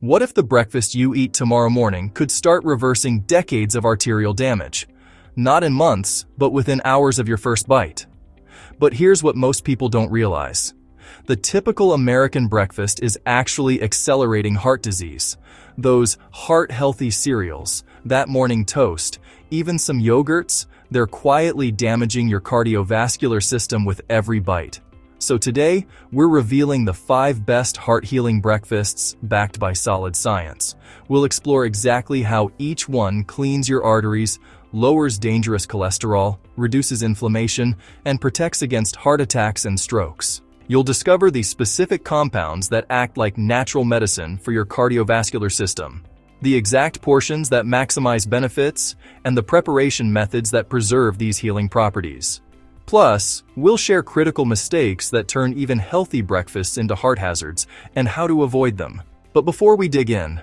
What if the breakfast you eat tomorrow morning could start reversing decades of arterial damage? Not in months, but within hours of your first bite. But here's what most people don't realize. The typical American breakfast is actually accelerating heart disease. Those heart-healthy cereals, that morning toast, even some yogurts, they're quietly damaging your cardiovascular system with every bite. So today, we're revealing the 5 best heart-healing breakfasts backed by solid science. We'll explore exactly how each one cleans your arteries, lowers dangerous cholesterol, reduces inflammation, and protects against heart attacks and strokes. You'll discover the specific compounds that act like natural medicine for your cardiovascular system, the exact portions that maximize benefits, and the preparation methods that preserve these healing properties. Plus, we'll share critical mistakes that turn even healthy breakfasts into heart hazards and how to avoid them. But before we dig in,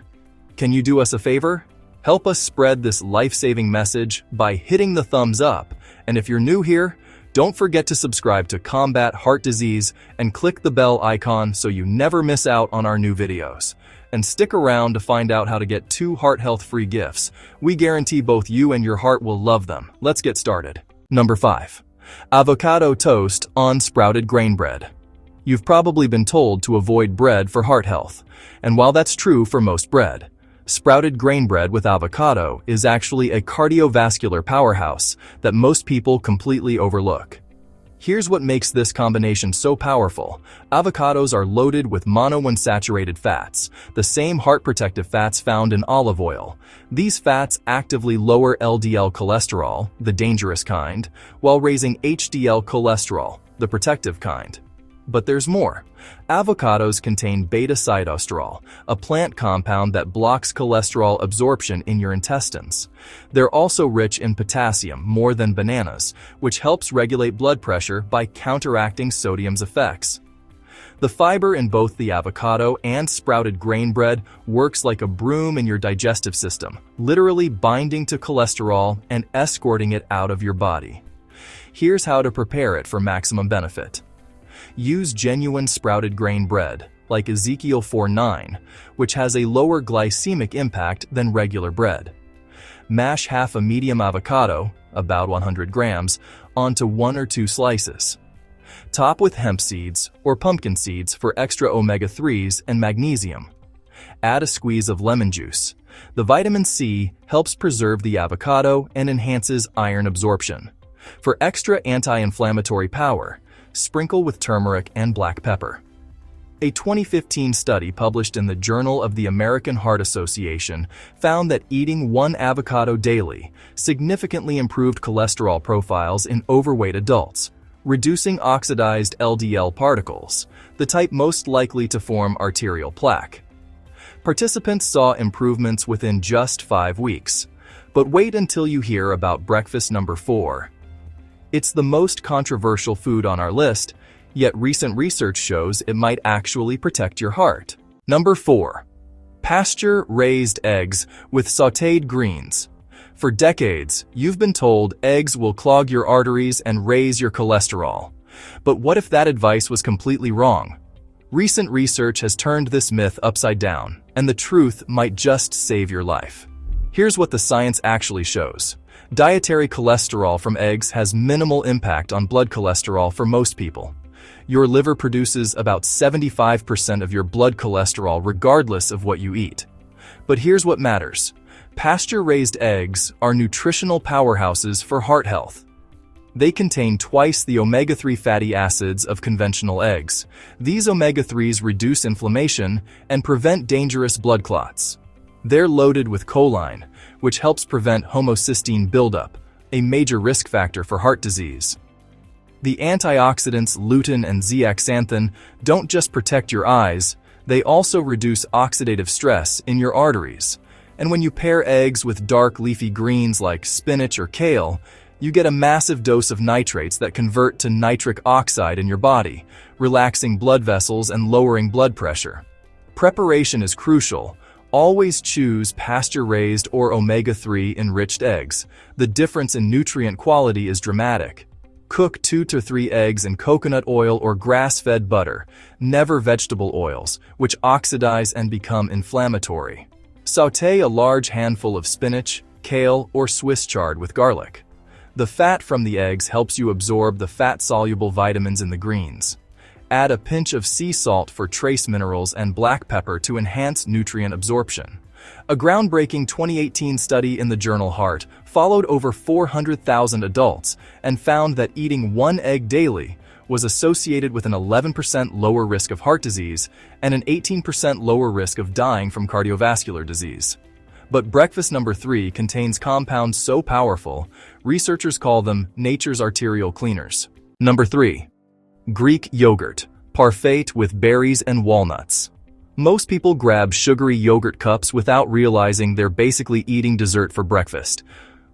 can you do us a favor? Help us spread this life-saving message by hitting the thumbs up, and if you're new here, don't forget to subscribe to Combat Heart Disease and click the bell icon so you never miss out on our new videos. And stick around to find out how to get 2 heart health free gifts. We guarantee both you and your heart will love them. Let's get started. Number 5. Avocado toast on sprouted grain bread. You've probably been told to avoid bread for heart health, and while that's true for most bread, sprouted grain bread with avocado is actually a cardiovascular powerhouse that most people completely overlook. Here's what makes this combination so powerful. Avocados are loaded with monounsaturated fats, the same heart-protective fats found in olive oil. These fats actively lower LDL cholesterol, the dangerous kind, while raising HDL cholesterol, the protective kind. But there's more. Avocados contain beta-sitosterol, a plant compound that blocks cholesterol absorption in your intestines. They're also rich in potassium, more than bananas, which helps regulate blood pressure by counteracting sodium's effects. The fiber in both the avocado and sprouted grain bread works like a broom in your digestive system, literally binding to cholesterol and escorting it out of your body. Here's how to prepare it for maximum benefit. Use genuine sprouted grain bread, like Ezekiel 4:9, which has a lower glycemic impact than regular bread. Mash half a medium avocado, about 100 grams, onto 1 or 2 slices. Top with hemp seeds or pumpkin seeds for extra omega-3s and magnesium. Add a squeeze of lemon juice. The vitamin C helps preserve the avocado and enhances iron absorption. For extra anti-inflammatory power, sprinkle with turmeric and black pepper. A 2015 study published in the Journal of the American Heart Association found that eating 1 avocado daily significantly improved cholesterol profiles in overweight adults, reducing oxidized LDL particles, the type most likely to form arterial plaque. Participants saw improvements within just 5 weeks. But wait until you hear about breakfast number 4. It's the most controversial food on our list, yet recent research shows it might actually protect your heart. Number 4. Pasture-raised eggs with sautéed greens. For decades, you've been told eggs will clog your arteries and raise your cholesterol. But what if that advice was completely wrong? Recent research has turned this myth upside down, and the truth might just save your life. Here's what the science actually shows. Dietary cholesterol from eggs has minimal impact on blood cholesterol for most people. Your liver produces about 75% of your blood cholesterol regardless of what you eat. But here's what matters. Pasture-raised eggs are nutritional powerhouses for heart health. They contain twice the omega-3 fatty acids of conventional eggs. These omega-3s reduce inflammation and prevent dangerous blood clots. They're loaded with choline, which helps prevent homocysteine buildup, a major risk factor for heart disease. The antioxidants lutein and zeaxanthin don't just protect your eyes, they also reduce oxidative stress in your arteries. And when you pair eggs with dark leafy greens like spinach or kale, you get a massive dose of nitrates that convert to nitric oxide in your body, relaxing blood vessels and lowering blood pressure. Preparation is crucial. Always choose pasture-raised or omega-3 enriched eggs. The difference in nutrient quality is dramatic. Cook 2 to 3 eggs in coconut oil or grass-fed butter, never vegetable oils, which oxidize and become inflammatory. Sauté a large handful of spinach, kale, or Swiss chard with garlic. The fat from the eggs helps you absorb the fat-soluble vitamins in the greens. Add a pinch of sea salt for trace minerals and black pepper to enhance nutrient absorption. A groundbreaking 2018 study in the journal Heart followed over 400,000 adults and found that eating one egg daily was associated with an 11% lower risk of heart disease and an 18% lower risk of dying from cardiovascular disease. But breakfast number 3 contains compounds so powerful, researchers call them nature's arterial cleaners. Number 3. Greek yogurt, parfait with berries and walnuts. Most people grab sugary yogurt cups without realizing they're basically eating dessert for breakfast.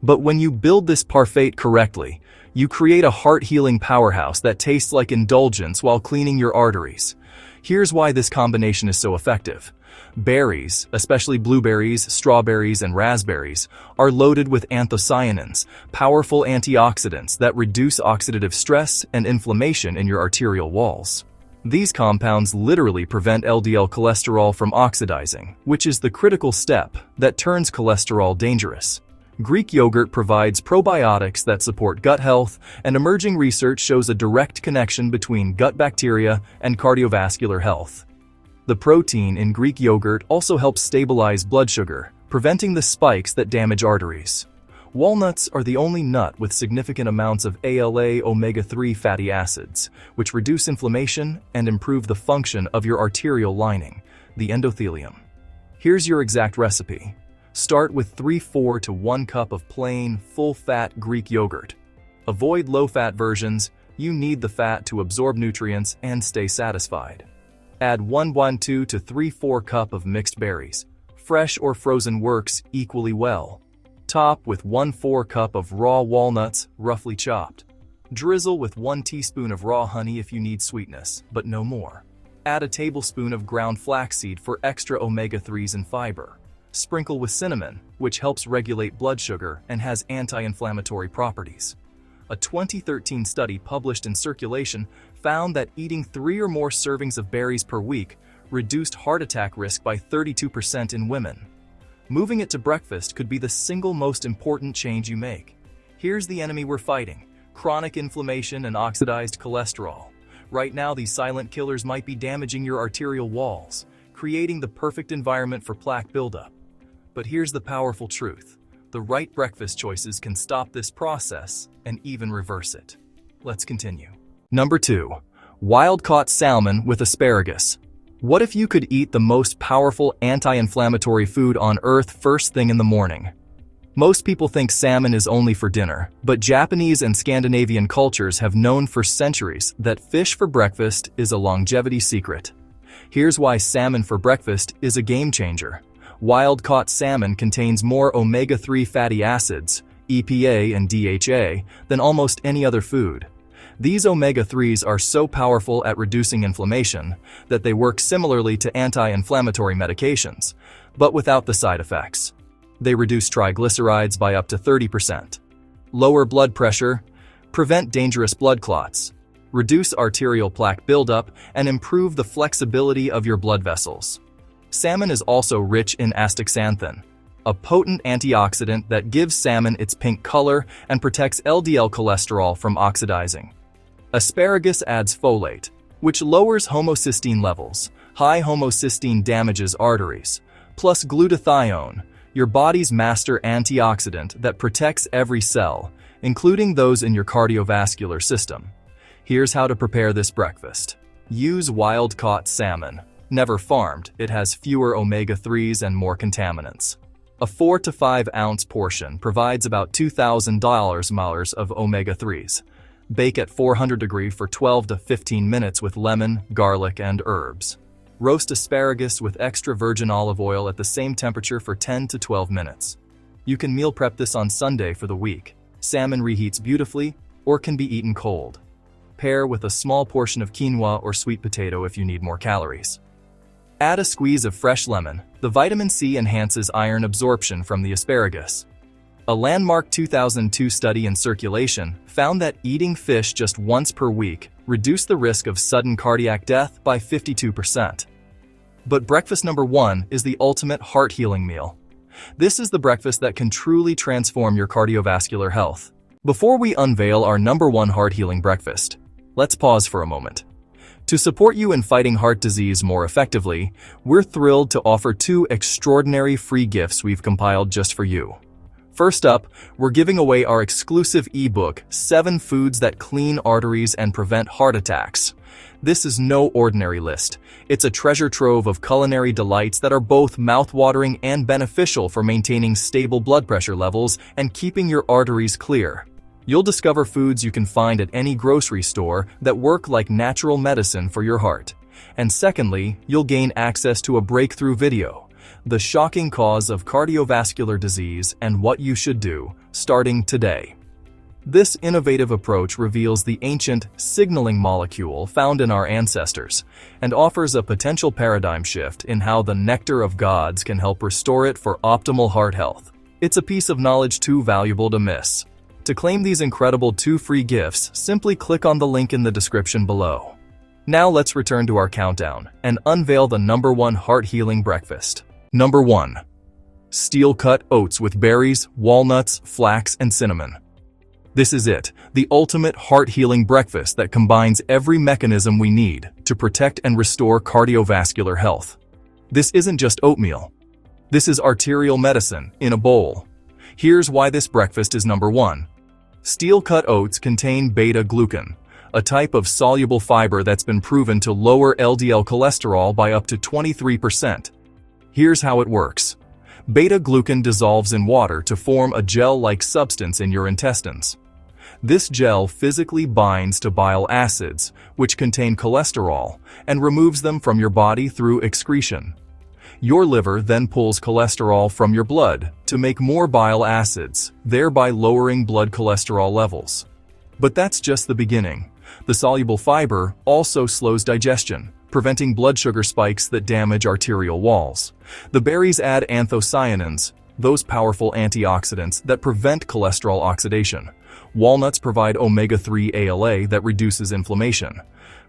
But when you build this parfait correctly, you create a heart-healing powerhouse that tastes like indulgence while cleaning your arteries. Here's why this combination is so effective. Berries, especially blueberries, strawberries, and raspberries, are loaded with anthocyanins, powerful antioxidants that reduce oxidative stress and inflammation in your arterial walls. These compounds literally prevent LDL cholesterol from oxidizing, which is the critical step that turns cholesterol dangerous. Greek yogurt provides probiotics that support gut health, and emerging research shows a direct connection between gut bacteria and cardiovascular health. The protein in Greek yogurt also helps stabilize blood sugar, preventing the spikes that damage arteries. Walnuts are the only nut with significant amounts of ALA omega-3 fatty acids, which reduce inflammation and improve the function of your arterial lining, the endothelium. Here's your exact recipe. Start with 3/4 to 1 cup of plain, full-fat Greek yogurt. Avoid low-fat versions. You need the fat to absorb nutrients and stay satisfied. Add 1/2 to 3/4 cup of mixed berries. Fresh or frozen works equally well. Top with 1/4 cup of raw walnuts, roughly chopped. Drizzle with 1 teaspoon of raw honey if you need sweetness, but no more. Add a tablespoon of ground flaxseed for extra omega-3s and fiber. Sprinkle with cinnamon, which helps regulate blood sugar and has anti-inflammatory properties. A 2013 study published in Circulation found that eating 3 or more servings of berries per week reduced heart attack risk by 32% in women. Moving it to breakfast could be the single most important change you make. Here's the enemy we're fighting: chronic inflammation and oxidized cholesterol. Right now, these silent killers might be damaging your arterial walls, creating the perfect environment for plaque buildup. But here's the powerful truth: the right breakfast choices can stop this process and even reverse it. Let's continue. Number 2. Wild-caught salmon with asparagus. What if you could eat the most powerful anti-inflammatory food on earth first thing in the morning? Most people think salmon is only for dinner, but Japanese and Scandinavian cultures have known for centuries that fish for breakfast is a longevity secret. Here's why salmon for breakfast is a game changer. Wild-caught salmon contains more omega-3 fatty acids, EPA and DHA, than almost any other food. These omega-3s are so powerful at reducing inflammation that they work similarly to anti-inflammatory medications, but without the side effects. They reduce triglycerides by up to 30%, lower blood pressure, prevent dangerous blood clots, reduce arterial plaque buildup, and improve the flexibility of your blood vessels. Salmon is also rich in astaxanthin, a potent antioxidant that gives salmon its pink color and protects LDL cholesterol from oxidizing. Asparagus adds folate, which lowers homocysteine levels. High homocysteine damages arteries. Plus glutathione, your body's master antioxidant that protects every cell, including those in your cardiovascular system. Here's how to prepare this breakfast. Use wild-caught salmon. Never farmed, it has fewer omega-3s and more contaminants. A 4 to 5 ounce portion provides about 2,000 milliliters of omega-3s. Bake at 400 degrees for 12 to 15 minutes with lemon, garlic, and herbs. Roast asparagus with extra virgin olive oil at the same temperature for 10 to 12 minutes. You can meal prep this on Sunday for the week. Salmon reheats beautifully or can be eaten cold. Pair with a small portion of quinoa or sweet potato if you need more calories. Add a squeeze of fresh lemon. The vitamin C enhances iron absorption from the asparagus. A landmark 2002 study in Circulation found that eating fish just once per week reduced the risk of sudden cardiac death by 52%. But breakfast number 1 is the ultimate heart-healing meal. This is the breakfast that can truly transform your cardiovascular health. Before we unveil our number 1 heart-healing breakfast, let's pause for a moment. To support you in fighting heart disease more effectively, we're thrilled to offer 2 extraordinary free gifts we've compiled just for you. First up, we're giving away our exclusive ebook, 7 Foods That Clean Arteries and Prevent Heart Attacks. This is no ordinary list. It's a treasure trove of culinary delights that are both mouth-watering and beneficial for maintaining stable blood pressure levels and keeping your arteries clear. You'll discover foods you can find at any grocery store that work like natural medicine for your heart. And secondly, you'll gain access to a breakthrough video, The Shocking Cause of Cardiovascular Disease and What You Should Do, starting today. This innovative approach reveals the ancient signaling molecule found in our ancestors and offers a potential paradigm shift in how the nectar of gods can help restore it for optimal heart health. It's a piece of knowledge too valuable to miss. To claim these incredible 2 free gifts, simply click on the link in the description below. Now let's return to our countdown and unveil the number 1 heart-healing breakfast. Number 1. Steel-cut oats with berries, walnuts, flax, and cinnamon. This is it, the ultimate heart-healing breakfast that combines every mechanism we need to protect and restore cardiovascular health. This isn't just oatmeal. This is arterial medicine in a bowl. Here's why this breakfast is number 1. Steel-cut oats contain beta-glucan, a type of soluble fiber that's been proven to lower LDL cholesterol by up to 23%. Here's how it works. Beta-glucan dissolves in water to form a gel-like substance in your intestines. This gel physically binds to bile acids, which contain cholesterol, and removes them from your body through excretion. Your liver then pulls cholesterol from your blood to make more bile acids, thereby lowering blood cholesterol levels. But that's just the beginning. The soluble fiber also slows digestion, preventing blood sugar spikes that damage arterial walls. The berries add anthocyanins, those powerful antioxidants that prevent cholesterol oxidation. Walnuts provide omega-3 ALA that reduces inflammation.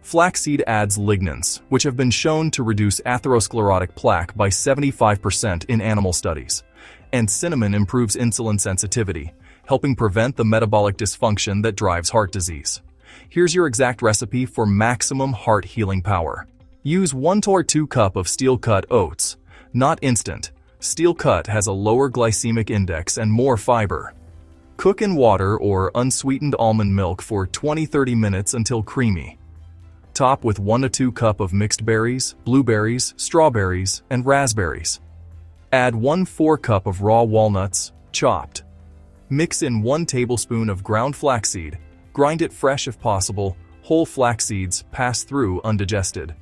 Flaxseed adds lignans, which have been shown to reduce atherosclerotic plaque by 75% in animal studies. And cinnamon improves insulin sensitivity, helping prevent the metabolic dysfunction that drives heart disease. Here's your exact recipe for maximum heart healing power. Use 1 or 2 cups of steel-cut oats. Not instant. Steel-cut has a lower glycemic index and more fiber. Cook in water or unsweetened almond milk for 20-30 minutes until creamy. Top with 1 to 2 cups of mixed berries, blueberries, strawberries, and raspberries. Add 1/4 cup of raw walnuts, chopped. Mix in 1 tablespoon of ground flaxseed. Grind it fresh if possible. Whole flax seeds pass through undigested.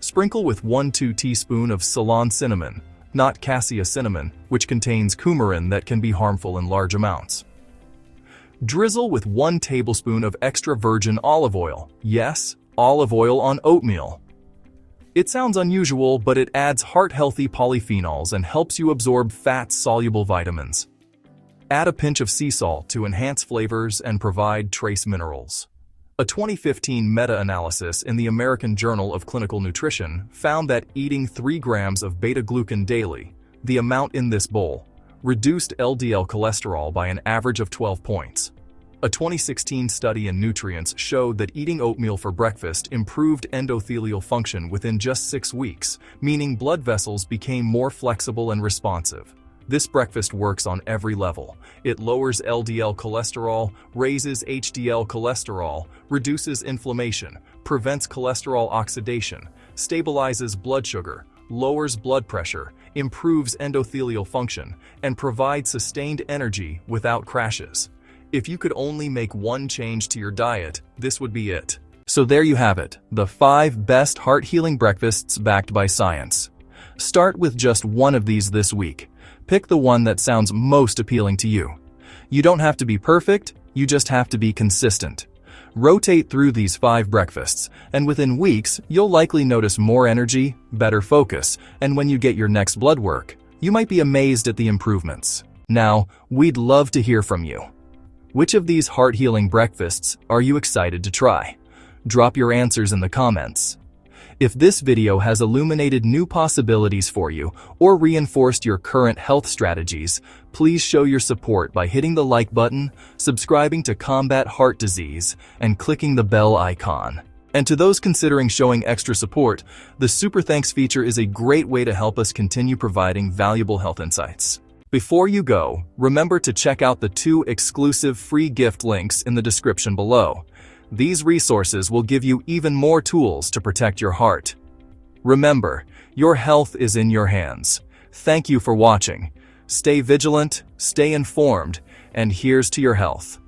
Sprinkle with 1-2 teaspoons of Ceylon cinnamon, not cassia cinnamon, which contains coumarin that can be harmful in large amounts. Drizzle with 1 tablespoon of extra virgin olive oil. Yes, olive oil on oatmeal. It sounds unusual, but it adds heart-healthy polyphenols and helps you absorb fat-soluble vitamins. Add a pinch of sea salt to enhance flavors and provide trace minerals. A 2015 meta-analysis in the American Journal of Clinical Nutrition found that eating 3 grams of beta-glucan daily, the amount in this bowl, reduced LDL cholesterol by an average of 12 points. A 2016 study in Nutrients showed that eating oatmeal for breakfast improved endothelial function within just 6 weeks, meaning blood vessels became more flexible and responsive. This breakfast works on every level. It lowers LDL cholesterol, raises HDL cholesterol, reduces inflammation, prevents cholesterol oxidation, stabilizes blood sugar, lowers blood pressure, improves endothelial function, and provides sustained energy without crashes. If you could only make one change to your diet, this would be it. So there you have it, the 5 best heart-healing breakfasts backed by science. Start with just one of these this week. Pick the one that sounds most appealing to you. You don't have to be perfect, you just have to be consistent. Rotate through these 5 breakfasts, and within weeks, you'll likely notice more energy, better focus, and when you get your next blood work, you might be amazed at the improvements. Now, we'd love to hear from you. Which of these heart-healing breakfasts are you excited to try? Drop your answers in the comments. If this video has illuminated new possibilities for you or reinforced your current health strategies, please show your support by hitting the like button, subscribing to Combat Heart Disease, and clicking the bell icon. And to those considering showing extra support, the Super Thanks feature is a great way to help us continue providing valuable health insights. Before you go, remember to check out the 2 exclusive free gift links in the description below. These resources will give you even more tools to protect your heart. Remember, your health is in your hands. Thank you for watching. Stay vigilant, stay informed, and here's to your health.